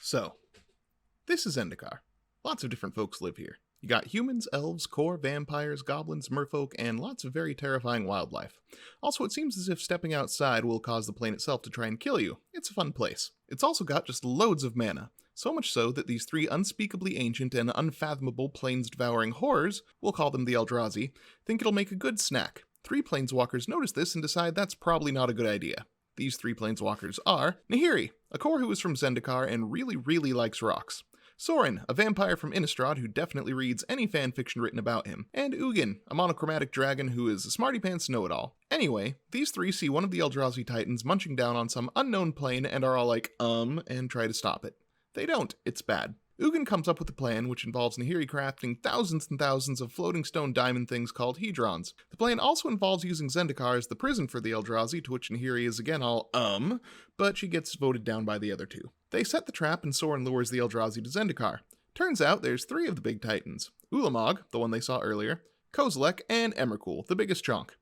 So, this is Zendikar. Lots of different folks live here. You got humans, elves, core, vampires, goblins, merfolk, and lots of very terrifying wildlife. Also, it seems as if stepping outside will cause the plane itself to try and kill you. It's a fun place. It's also got just loads of mana. So much so that these three unspeakably ancient and unfathomable plains-devouring horrors, we'll call them the Eldrazi, think it'll make a good snack. Three planeswalkers notice this and decide that's probably not a good idea. These three planeswalkers are Nahiri, a core who is from Zendikar and really likes rocks. Sorin, a vampire from Innistrad who definitely reads any fanfiction written about him. And Ugin, a monochromatic dragon who is a smarty-pants know-it-all. Anyway, these three see one of the Eldrazi titans munching down on some unknown plane and are all like, and try to stop it. They don't. It's bad. Ugin comes up with a plan which involves Nahiri crafting thousands and thousands of floating stone diamond things called hedrons. The plan also involves using Zendikar as the prison for the Eldrazi, to which Nahiri is again all, but she gets voted down by the other two. They set the trap and Sorin lures the Eldrazi to Zendikar. Turns out there's three of the big titans. Ulamog, the one they saw earlier, Kozilek, and Emrakul, the biggest chunk.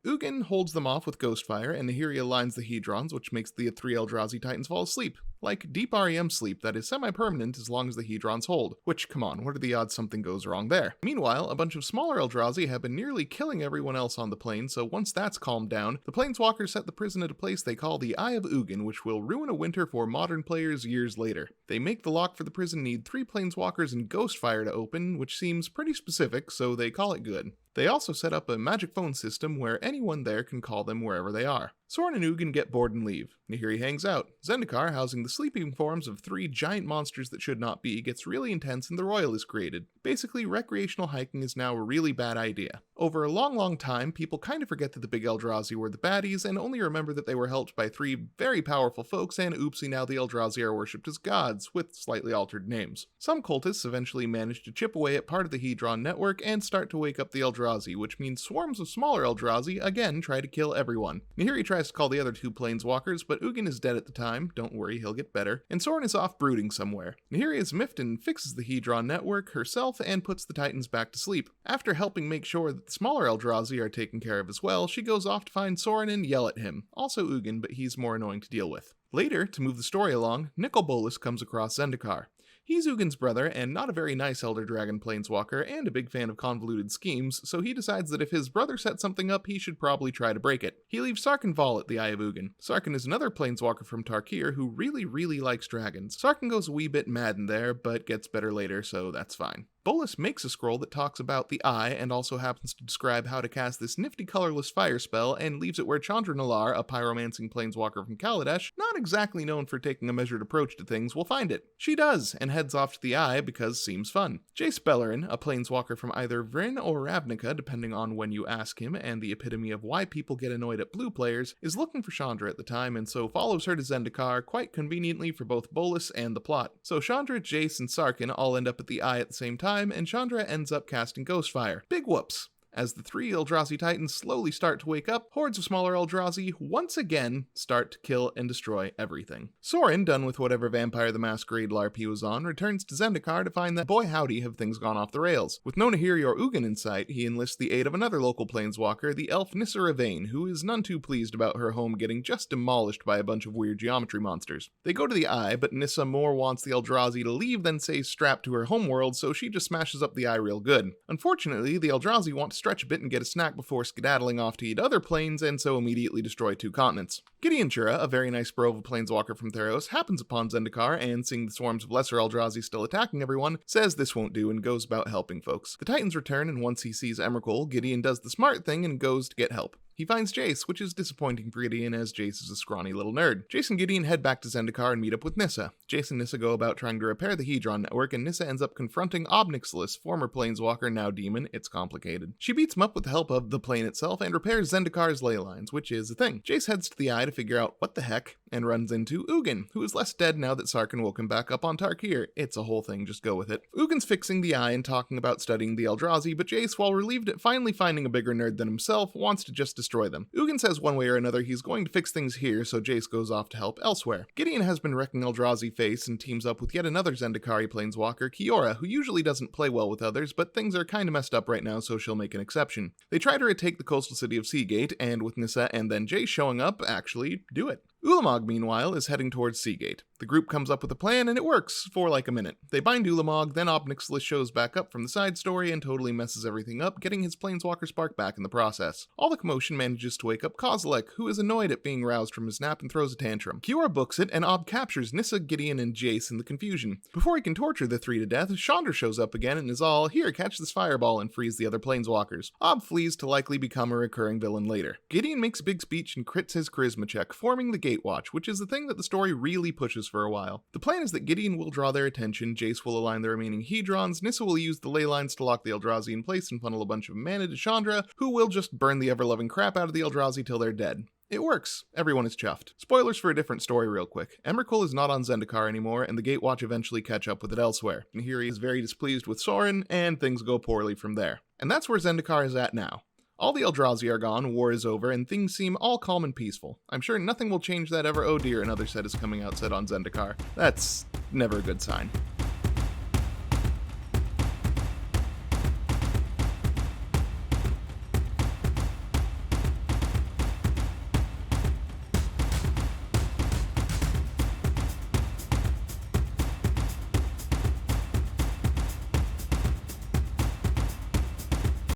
Ugin holds them off with Ghostfire, and Nahiri aligns the hedrons, which makes the three Eldrazi titans fall asleep. Like deep REM sleep that is semi-permanent as long as the hedrons hold. Which, come on, what are the odds something goes wrong there? Meanwhile, a bunch of smaller Eldrazi have been nearly killing everyone else on the plane, so once that's calmed down, the planeswalkers set the prison at a place they call the Eye of Ugin, which will ruin a winter for modern players years later. They make the lock for the prison need three planeswalkers and Ghostfire to open, which seems pretty specific, so they call it good. They also set up a magic phone system where anyone there can call them wherever they are. Sorin and Ugin get bored and leave. Nahiri hangs out. Zendikar, housing the sleeping forms of three giant monsters that should not be, gets really intense and the Royal is created. Basically, recreational hiking is now a really bad idea. Over a long time, people kind of forget that the big Eldrazi were the baddies and only remember that they were helped by three very powerful folks, and oopsie, now the Eldrazi are worshipped as gods, with slightly altered names. Some cultists eventually manage to chip away at part of the Hedron network and start to wake up the Eldrazi, which means swarms of smaller Eldrazi again try to kill everyone. Nahiri tries to call the other two planeswalkers, but Ugin is dead at the time, don't worry, he'll get better, and Sorin is off brooding somewhere. Nahiri is miffed and fixes the Hedron network herself and puts the titans back to sleep. After helping make sure that the smaller Eldrazi are taken care of as well, she goes off to find Sorin and yell at him. Also Ugin, but he's more annoying to deal with. Later, to move the story along, Nicol Bolas comes across Zendikar. He's Ugin's brother, and not a very nice Elder Dragon planeswalker, and a big fan of convoluted schemes, so he decides that if his brother set something up, he should probably try to break it. He leaves Sarkhan Vol at the Eye of Ugin. Sarkhan is another planeswalker from Tarkir who really likes dragons. Sarkhan goes a wee bit mad in there, but gets better later, so that's fine. Bolas makes a scroll that talks about the eye and also happens to describe how to cast this nifty colorless fire spell and leaves it where Chandra Nalaar, a pyromancing planeswalker from Kaladesh, not exactly known for taking a measured approach to things, will find it. She does, and heads off to the eye because seems fun. Jace Beleren, a planeswalker from either Vryn or Ravnica, depending on when you ask him, and the epitome of why people get annoyed at blue players, is looking for Chandra at the time and so follows her to Zendikar quite conveniently for both Bolas and the plot. So Chandra, Jace, and Sarkhan all end up at the eye at the same time, and Chandra ends up casting Ghostfire. Big whoops! As the three Eldrazi titans slowly start to wake up, hordes of smaller Eldrazi once again start to kill and destroy everything. Sorin, done with whatever Vampire the Masquerade LARP he was on, returns to Zendikar to find that boy howdy have things gone off the rails. With no Nahiri or Ugin in sight, he enlists the aid of another local planeswalker, the elf Nissa Ravain, who is none too pleased about her home getting just demolished by a bunch of weird geometry monsters. They go to the eye, but Nissa more wants the Eldrazi to leave than stay strapped to her homeworld, so she just smashes up the eye real good. Unfortunately, the Eldrazi want to stretch a bit and get a snack before skedaddling off to eat other planes, and so immediately destroy two continents. Gideon Jura, a very nice bro of a planeswalker from Theros, happens upon Zendikar and, seeing the swarms of lesser Eldrazi still attacking everyone, says this won't do and goes about helping folks. The Titans return, and once he sees Emrakul, Gideon does the smart thing and goes to get help. He finds Jace, which is disappointing for Gideon as Jace is a scrawny little nerd. Jace and Gideon head back to Zendikar and meet up with Nissa. Jace and Nissa go about trying to repair the Hedron network, and Nissa ends up confronting Obnixilis, former planeswalker, now demon. It's complicated. She beats him up with the help of the plane itself and repairs Zendikar's ley lines, which is a thing. Jace heads to the eye to figure out what the heck, and runs into Ugin, who is less dead now that Sarkhan woke him back up on Tarkir. It's a whole thing, just go with it. Ugin's fixing the eye and talking about studying the Eldrazi, but Jace, while relieved at finally finding a bigger nerd than himself, wants to just destroy them. Ugin says one way or another he's going to fix things here, so Jace goes off to help elsewhere. Gideon has been wrecking Eldrazi face and teams up with yet another Zendikari planeswalker, Kiora, who usually doesn't play well with others, but things are kinda messed up right now, so she'll make an exception. They try to retake the coastal city of Seagate, and with Nissa and then Jace showing up, actually do it. Ulamog, meanwhile, is heading towards Seagate. The group comes up with a plan, and it works for like a minute. They bind Ulamog, then Obnixilus shows back up from the side story and totally messes everything up, getting his Planeswalker spark back in the process. All the commotion manages to wake up Kozilek, who is annoyed at being roused from his nap and throws a tantrum. Kiora books it, and Ob captures Nissa, Gideon, and Jace in the confusion. Before he can torture the three to death, Chandra shows up again and is all, "Here, catch this fireball," and frees the other Planeswalkers. Ob flees to likely become a recurring villain later. Gideon makes a big speech and crits his charisma check, forming the Gatewatch, which is the thing that the story really pushes for a while. The plan is that Gideon will draw their attention, Jace will align the remaining Hedrons, Nissa will use the ley lines to lock the Eldrazi in place and funnel a bunch of mana to Chandra, who will just burn the ever-loving crap out of the Eldrazi till they're dead. It works. Everyone is chuffed. Spoilers for a different story real quick. Emrakul is not on Zendikar anymore, and the Gatewatch eventually catch up with it elsewhere. And here he is very displeased with Sorin, and things go poorly from there. And that's where Zendikar is at now. All the Eldrazi are gone, war is over, and things seem all calm and peaceful. I'm sure nothing will change that ever. Oh dear, another set is coming out set on Zendikar. That's never a good sign.